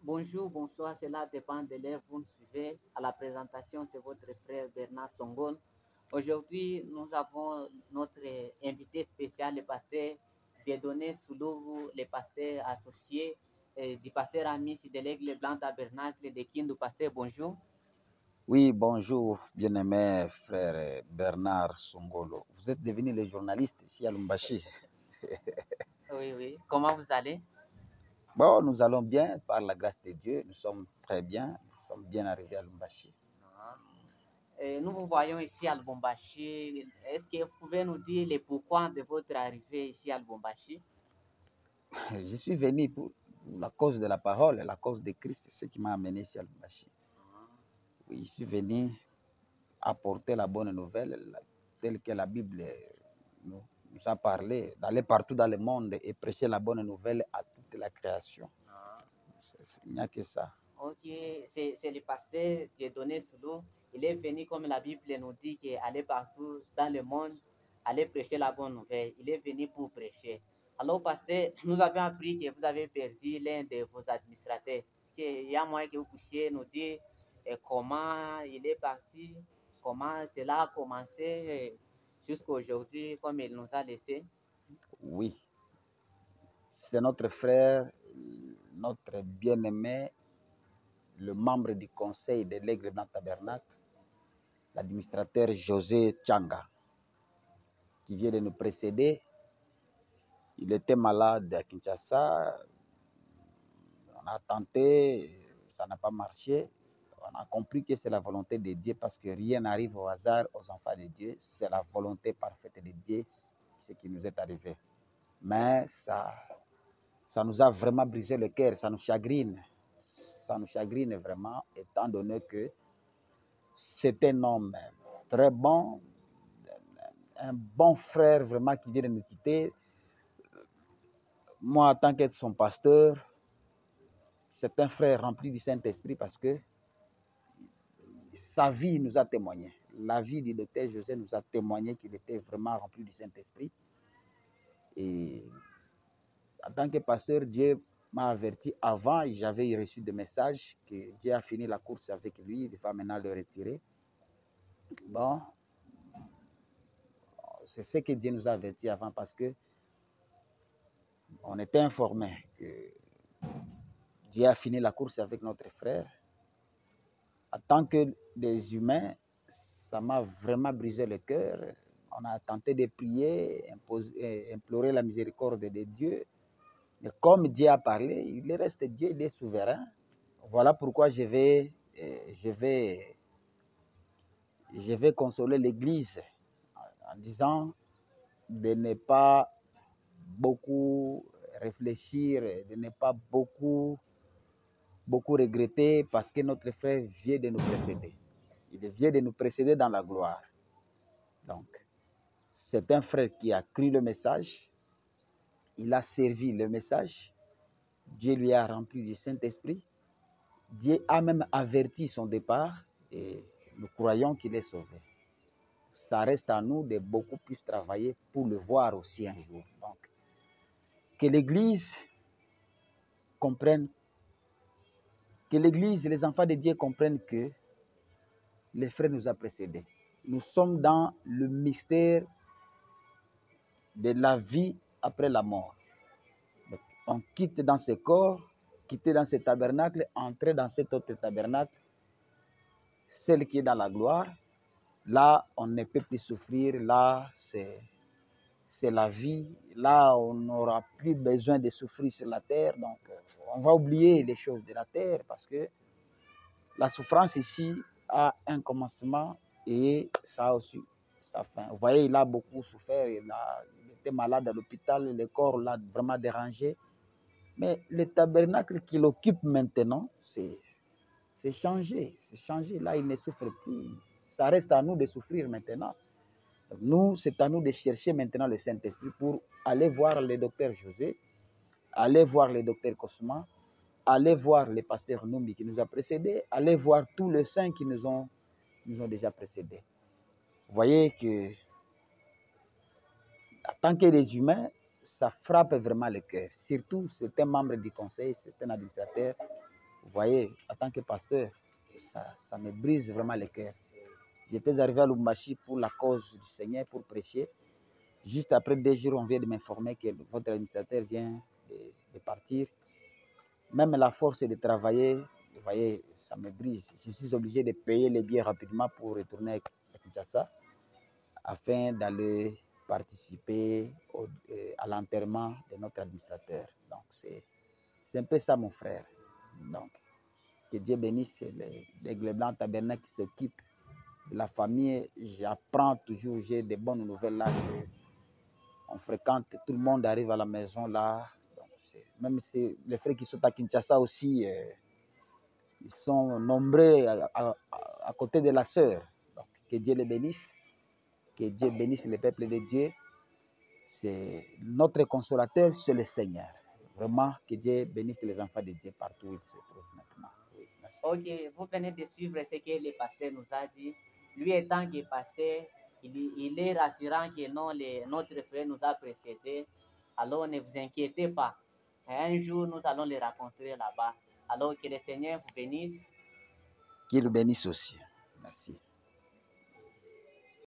Bonjour, bonsoir, cela dépend de l'heure vous nous suivez. À la présentation, c'est votre frère Bernard Songon. Aujourd'hui, nous avons notre invité spécial, le pasteur Dieudonné Soulouvou, le pasteur associé du pasteur Amis de l'Aigle Blanc Tabernacle de Kindu. Pasteur, bonjour. Oui, bonjour, bien-aimé frère Bernard Songolo. Vous êtes devenu le journaliste ici à Lumbashi. Oui, oui. Comment vous allez? Bon, nous allons bien, par la grâce de Dieu. Nous sommes très bien. Nous sommes bien arrivés à Lumbashi. Nous vous voyons ici à Lubumbashi. Est-ce que vous pouvez nous dire le pourquoi de votre arrivée ici à Lubumbashi? Je suis venu pour la cause de la parole, la cause de Christ, c'est ce qui m'a amené ici à Lumbashi. Oui, je suis venu apporter la bonne nouvelle, telle que la Bible nous a parlé, d'aller partout dans le monde et prêcher la bonne nouvelle à toute la création. Il n'y a que ça. Ok, c'est le pasteur Dieudonné Soulou. Il est venu, comme la Bible nous dit, aller partout dans le monde, aller prêcher la bonne nouvelle. Il est venu pour prêcher. Alors, pasteur, nous avons appris que vous avez perdu l'un de vos administrateurs. Il y a moyen que vous puissiez nous dire comment il est parti, comment cela a commencé jusqu'à aujourd'hui, comme il nous a laissé. Oui, c'est notre frère, notre bien-aimé, le membre du conseil de l'Aigle Blanc Tabernacle, l'administrateur José Tchanga, qui vient de nous précéder. Il était malade à Kinshasa. On a tenté, ça n'a pas marché. On a compris que c'est la volonté de Dieu parce que rien n'arrive au hasard aux enfants de Dieu. C'est la volonté parfaite de Dieu, ce qui nous est arrivé. Mais ça nous a vraiment brisé le cœur, ça nous chagrine. Ça nous chagrine vraiment, étant donné que c'est un homme très bon, un bon frère vraiment qui vient de nous quitter. Moi, en tant que son pasteur, c'est un frère rempli du Saint-Esprit parce que sa vie nous a témoigné. La vie du docteur José nous a témoigné qu'il était vraiment rempli du Saint-Esprit. Et en tant que pasteur, Dieu m'a averti avant, j'avais reçu des messages que Dieu a fini la course avec lui, il va maintenant le retirer. Bon, c'est ce que Dieu nous a averti avant parce que on était informé que Dieu a fini la course avec notre frère. En tant que des humains, ça m'a vraiment brisé le cœur. On a tenté de prier, implorer la miséricorde de Dieu. Mais comme Dieu a parlé, il reste Dieu, il est souverain. Voilà pourquoi je vais consoler l'Église en disant de ne pas beaucoup réfléchir, de ne pas beaucoup regretter parce que notre frère vient de nous précéder. Il vient de nous précéder dans la gloire. Donc, c'est un frère qui a cru le message, il a servi le message, Dieu lui a rempli du Saint-Esprit, Dieu a même averti son départ et nous croyons qu'il est sauvé. Ça reste à nous de beaucoup plus travailler pour le voir aussi un jour. Donc, que l'Église comprenne, que l'Église, les enfants de Dieu comprennent que les frères nous ont précédés. Nous sommes dans le mystère de la vie après la mort. Donc, on quitte dans ce corps, quitter dans ce tabernacle, entrer dans cet autre tabernacle, celle qui est dans la gloire. Là, on ne peut plus souffrir. Là, c'est la vie. Là, on n'aura plus besoin de souffrir sur la terre. Donc, on va oublier les choses de la terre parce que la souffrance ici a un commencement et ça a aussi sa fin. Vous voyez, il a beaucoup souffert. Il était malade à l'hôpital. Le corps l'a vraiment dérangé. Mais le tabernacle qu'il occupe maintenant, c'est changé. C'est changé. Là, il ne souffre plus. Ça reste à nous de souffrir maintenant. Donc, nous, c'est à nous de chercher maintenant le Saint-Esprit pour aller voir le docteur José, aller voir le docteur Cosma, aller voir le pasteur Numbi qui nous a précédés, aller voir tous les saints qui nous ont déjà précédés. Vous voyez que, en tant que les humains, ça frappe vraiment le cœur. Surtout, c'est un membre du conseil, c'est un administrateur. Vous voyez, en tant que pasteur, ça me brise vraiment le cœur. J'étais arrivé à Lubumbashi pour la cause du Seigneur, pour prêcher. Juste après 2 jours, on vient de m'informer que votre administrateur vient de partir. Même la force de travailler, vous voyez, ça me brise. Je suis obligé de payer les billets rapidement pour retourner à Kinshasa afin d'aller participer à l'enterrement de notre administrateur. Donc, c'est un peu ça, mon frère. Donc, que Dieu bénisse l'Aigle Blanc Tabernacle qui s'occupe de la famille. J'apprends toujours, j'ai des bonnes nouvelles là. On fréquente, tout le monde arrive à la maison là. Donc, même si les frères qui sont à Kinshasa aussi, ils sont nombreux à côté de la sœur. Donc, que Dieu les bénisse. Que Dieu bénisse le peuple de Dieu. C'est notre consolateur, c'est le Seigneur. Vraiment, que Dieu bénisse les enfants de Dieu partout où ils se trouvent maintenant. Oui, merci. Ok, vous venez de suivre ce que le pasteur nous a dit. Lui étant que pasteur, il est rassurant que non, notre frère nous a précédés. Alors ne vous inquiétez pas. Un jour, nous allons les rencontrer là-bas. Alors que le Seigneur vous bénisse. Qu'il bénisse aussi. Merci.